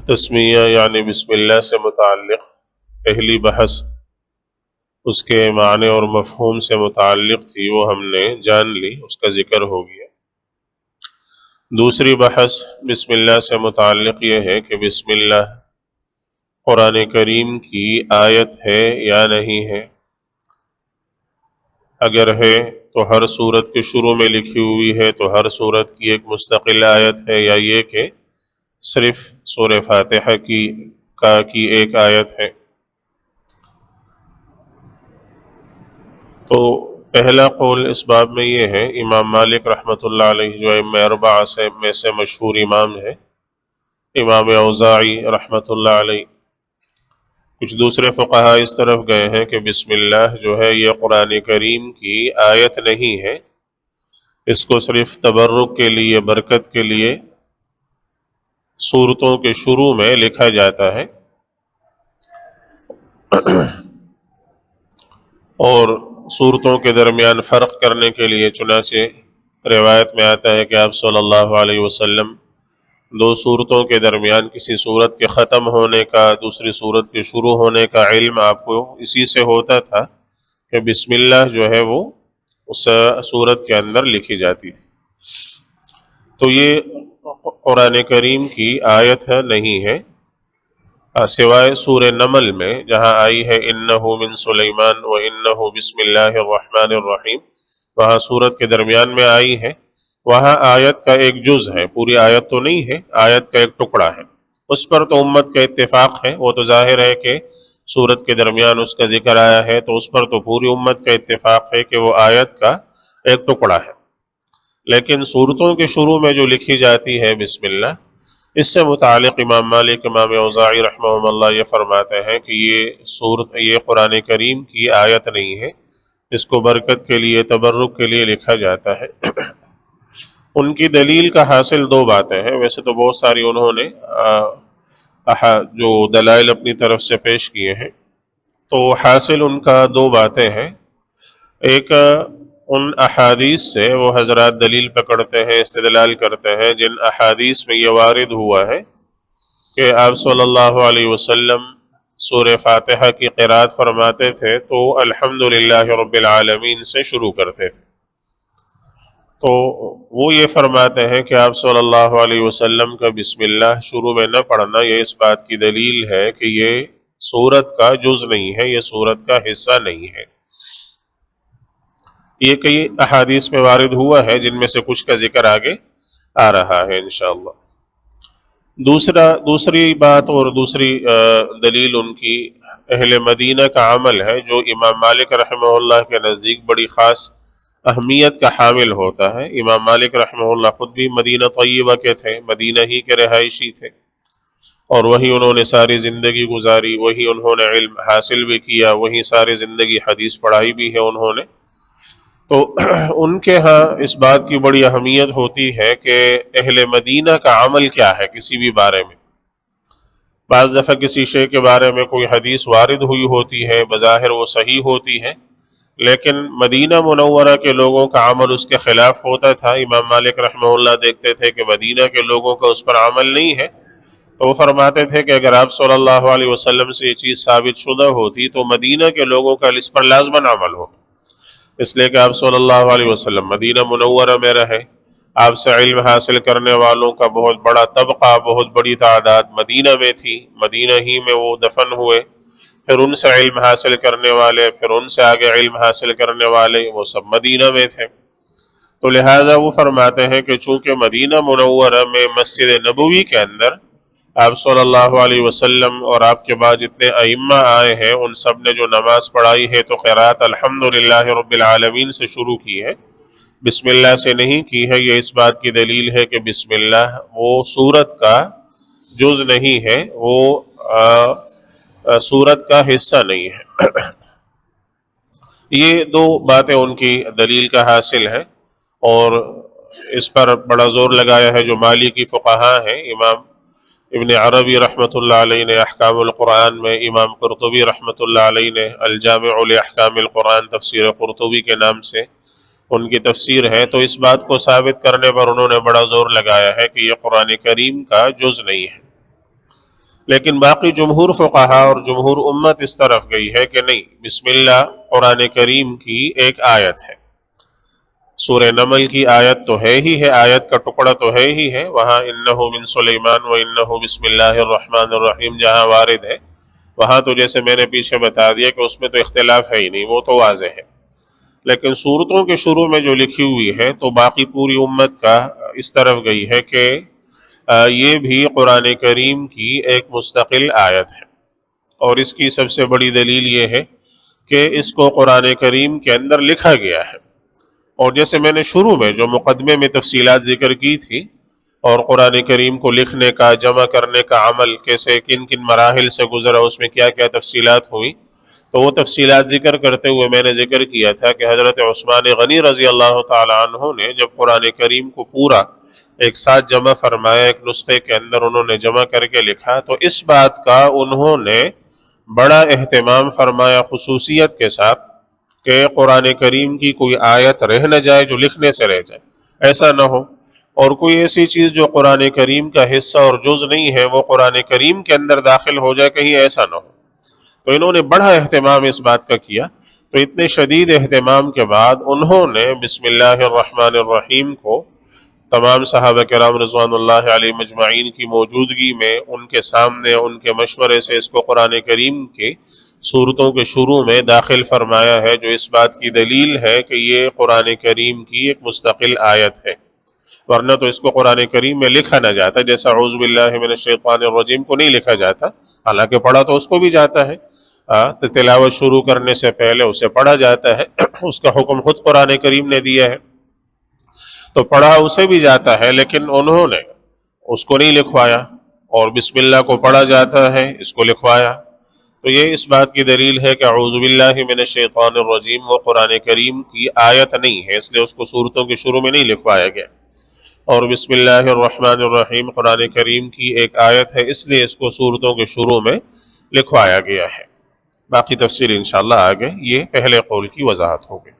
تسمیہ یعنی بسم اللہ سے متعلق پہلی بحث اس کے معنی اور مفہوم سے متعلق تھی، وہ ہم نے جان لی، اس کا ذکر ہو گیا۔ دوسری بحث بسم اللہ سے متعلق یہ ہے کہ بسم اللہ قرآن کریم کی آیت ہے یا نہیں ہے۔ اگر ہے تو ہر سورت کے شروع میں لکھی ہوئی ہے تو ہر سورت کی ایک مستقل آیت ہے، یا یہ کہ صرف سورہ فاتحہ کی ایک آیت ہے۔ تو پہلا قول اس باب میں یہ ہے، امام مالک رحمۃ اللہ علیہ جو ائمہ اربعہ میں سے مشہور امام ہے، امام اوزاعی رحمۃ اللہ علیہ، کچھ دوسرے فقہا اس طرف گئے ہیں کہ بسم اللہ جو ہے یہ قرآن کریم کی آیت نہیں ہے، اس کو صرف تبرک کے لیے، برکت کے لیے سورتوں کے شروع میں لکھا جاتا ہے، اور سورتوں کے درمیان فرق کرنے کے لیے چنانچہ روایت میں آتا ہے کہ آپ صلی اللہ علیہ وسلم دو سورتوں کے درمیان کسی سورت کے ختم ہونے کا، دوسری سورت کے شروع ہونے کا علم آپ کو اسی سے ہوتا تھا کہ بسم اللہ جو ہے وہ اس سورت کے اندر لکھی جاتی تھی۔ تو یہ قرآن کریم کی آیت ہے، نہیں ہے، سوائے سورہ نمل میں جہاں آئی ہے انہ من سلیمان و انہ بسم اللہ الرحمن الرحیم، وہاں سورت کے درمیان میں آئی ہے، وہاں آیت کا ایک جز ہے، پوری آیت تو نہیں ہے، آیت کا ایک ٹکڑا ہے، اس پر تو امت کا اتفاق ہے، وہ تو ظاہر ہے کہ سورت کے درمیان اس کا ذکر آیا ہے تو اس پر تو پوری امت کا اتفاق ہے کہ وہ آیت کا ایک ٹکڑا ہے۔ لیکن سورتوں کے شروع میں جو لکھی جاتی ہے بسم اللہ، اس سے متعلق امام مالک، امام اوزاعی رحمہ اللہ یہ فرماتے ہیں کہ یہ قرآن کریم کی آیت نہیں ہے، اس کو برکت کے لیے، تبرک کے لیے لکھا جاتا ہے۔ ان کی دلیل کا حاصل دو باتیں ہیں، ویسے تو بہت ساری انہوں نے جو دلائل اپنی طرف سے پیش کیے ہیں، تو حاصل ان کا دو باتیں ہیں۔ ایک ان احادیث سے وہ حضرات دلیل پکڑتے ہیں، استدلال کرتے ہیں جن احادیث میں یہ وارد ہوا ہے کہ آپ صلی اللہ علیہ وسلم سورہ فاتحہ کی قرات فرماتے تھے تو الحمدللہ رب العالمین سے شروع کرتے تھے، تو وہ یہ فرماتے ہیں کہ آپ صلی اللہ علیہ وسلم کا بسم اللہ شروع میں نہ پڑھنا یہ اس بات کی دلیل ہے کہ یہ سورت کا جز نہیں ہے، یہ سورت کا حصہ نہیں ہے۔ یہ کئی احادیث میں وارد ہوا ہے جن میں سے کچھ کا ذکر آگے آ رہا ہے انشاءاللہ۔ دوسری بات اور دوسری دلیل ان کی اہل مدینہ کا عمل ہے، جو امام مالک رحمہ اللہ کے نزدیک بڑی خاص اہمیت کا حامل ہوتا ہے۔ امام مالک رحمہ اللہ خود بھی مدینہ طیبہ کے تھے، مدینہ ہی کے رہائشی تھے، اور وہی انہوں نے ساری زندگی گزاری، وہی انہوں نے علم حاصل بھی کیا، وہی ساری زندگی حدیث پڑھائی بھی ہے انہوں نے، تو ان کے ہاں اس بات کی بڑی اہمیت ہوتی ہے کہ اہل مدینہ کا عمل کیا ہے کسی بھی بارے میں۔ بعض دفعہ کسی شے کے بارے میں کوئی حدیث وارد ہوئی ہوتی ہے، بظاہر وہ صحیح ہوتی ہے، لیکن مدینہ منورہ کے لوگوں کا عمل اس کے خلاف ہوتا تھا۔ امام مالک رحمہ اللہ دیکھتے تھے کہ مدینہ کے لوگوں کا اس پر عمل نہیں ہے، تو وہ فرماتے تھے کہ اگر آپ صلی اللہ علیہ وسلم سے یہ چیز ثابت شدہ ہوتی تو مدینہ کے لوگوں کا اس پر لازماً عمل ہوتا، اس لیے کہ آپ صلی اللہ علیہ وسلم مدینہ منورہ میں رہے، آپ سے علم حاصل کرنے والوں کا بہت بڑا طبقہ، بہت بڑی تعداد مدینہ میں تھی، مدینہ ہی میں وہ دفن ہوئے، پھر ان سے علم حاصل کرنے والے، پھر ان سے آگے علم حاصل کرنے والے، وہ سب مدینہ میں تھے۔ تو لہٰذا وہ فرماتے ہیں کہ چونکہ مدینہ منورہ میں مسجد نبوی کے اندر آپ صلی اللہ علیہ وسلم اور آپ کے بعد جتنے ائمہ آئے ہیں ان سب نے جو نماز پڑھائی ہے تو قرات الحمدللہ رب العالمین سے شروع کی ہے، بسم اللہ سے نہیں کی ہے، یہ اس بات کی دلیل ہے کہ بسم اللہ وہ سورت کا جز نہیں ہے، وہ سورت کا حصہ نہیں ہے۔ یہ دو باتیں ان کی دلیل کا حاصل ہے، اور اس پر بڑا زور لگایا ہے جو مالکی فقہا ہیں، امام ابن عربی رحمۃ اللہ علیہ نے احکام القرآن میں، امام قرطبی رحمۃ اللہ علیہ نے الجامع لاحکام القرآن تفسیر قرطبی کے نام سے ان کی تفسیر ہے، تو اس بات کو ثابت کرنے پر انہوں نے بڑا زور لگایا ہے کہ یہ قرآن کریم کا جز نہیں ہے۔ لیکن باقی جمہور فقہا اور جمہور امت اس طرف گئی ہے کہ نہیں، بسم اللہ قرآن کریم کی ایک آیت ہے، سورہ نمل کی آیت تو ہے ہی ہے، آیت کا ٹکڑا تو ہے ہی ہے، وہاں انہو من سلیمان و انہو بسم اللہ الرحمن الرحیم جہاں وارد ہے، وہاں تو جیسے میں نے پیچھے بتا دیا کہ اس میں تو اختلاف ہے ہی نہیں، وہ تو واضح ہے۔ لیکن صورتوں کے شروع میں جو لکھی ہوئی ہے تو باقی پوری امت کا اس طرف گئی ہے کہ یہ بھی قرآن کریم کی ایک مستقل آیت ہے، اور اس کی سب سے بڑی دلیل یہ ہے کہ اس کو قرآن کریم کے اندر لکھا گیا ہے، اور جیسے میں نے شروع میں جو مقدمے میں تفصیلات ذکر کی تھی، اور قرآن کریم کو لکھنے کا، جمع کرنے کا عمل کیسے کن کن مراحل سے گزرا، اس میں کیا کیا تفصیلات ہوئی، تو وہ تفصیلات ذکر کرتے ہوئے میں نے ذکر کیا تھا کہ حضرت عثمان غنی رضی اللہ تعالیٰ عنہ نے جب قرآن کریم کو پورا ایک ساتھ جمع فرمایا، ایک نسخے کے اندر انہوں نے جمع کر کے لکھا، تو اس بات کا انہوں نے بڑا اہتمام فرمایا خصوصیت کے ساتھ کہ قرآن کریم کی کوئی آیت رہ نہ جائے جو لکھنے سے رہ جائے، ایسا نہ ہو، اور کوئی ایسی چیز جو قرآن کریم کا حصہ اور جز نہیں ہے وہ قرآن کریم کے اندر داخل ہو جائے، کہیں ایسا نہ ہو۔ تو انہوں نے بڑا اہتمام اس بات کا کیا، تو اتنے شدید اہتمام کے بعد انہوں نے بسم اللہ الرحمن الرحیم کو تمام صحابہ کرام رضوان اللہ علیہ مجمعین کی موجودگی میں، ان کے سامنے ان کے مشورے سے اس کو قرآن کریم کے سورتوں کے شروع میں داخل فرمایا ہے، جو اس بات کی دلیل ہے کہ یہ قرآن کریم کی ایک مستقل آیت ہے، ورنہ تو اس کو قرآن کریم میں لکھا نہ جاتا، جیسا اعوذ باللہ من الشیطان الرجیم کو نہیں لکھا جاتا، حالانکہ پڑھا تو اس کو بھی جاتا ہے، تو تلاوت شروع کرنے سے پہلے اسے پڑھا جاتا ہے، اس کا حکم خود قرآن کریم نے دیا ہے، تو پڑھا اسے بھی جاتا ہے، لیکن انہوں نے اس کو نہیں لکھوایا، اور بسم اللہ کو پڑھا جاتا ہے، اس کو لکھوایا۔ تو یہ اس بات کی دلیل ہے کہ اعوذ باللہ من الشیطان الرجیم وہ قرآن کریم کی آیت نہیں ہے، اس لیے اس کو سورتوں کے شروع میں نہیں لکھوایا گیا، اور بسم اللہ الرحمن الرحیم قرآن کریم کی ایک آیت ہے، اس لیے اس کو سورتوں کے شروع میں لکھوایا گیا ہے۔ باقی تفصیل انشاءاللہ آگے یہ پہلے قول کی وضاحت ہوگی۔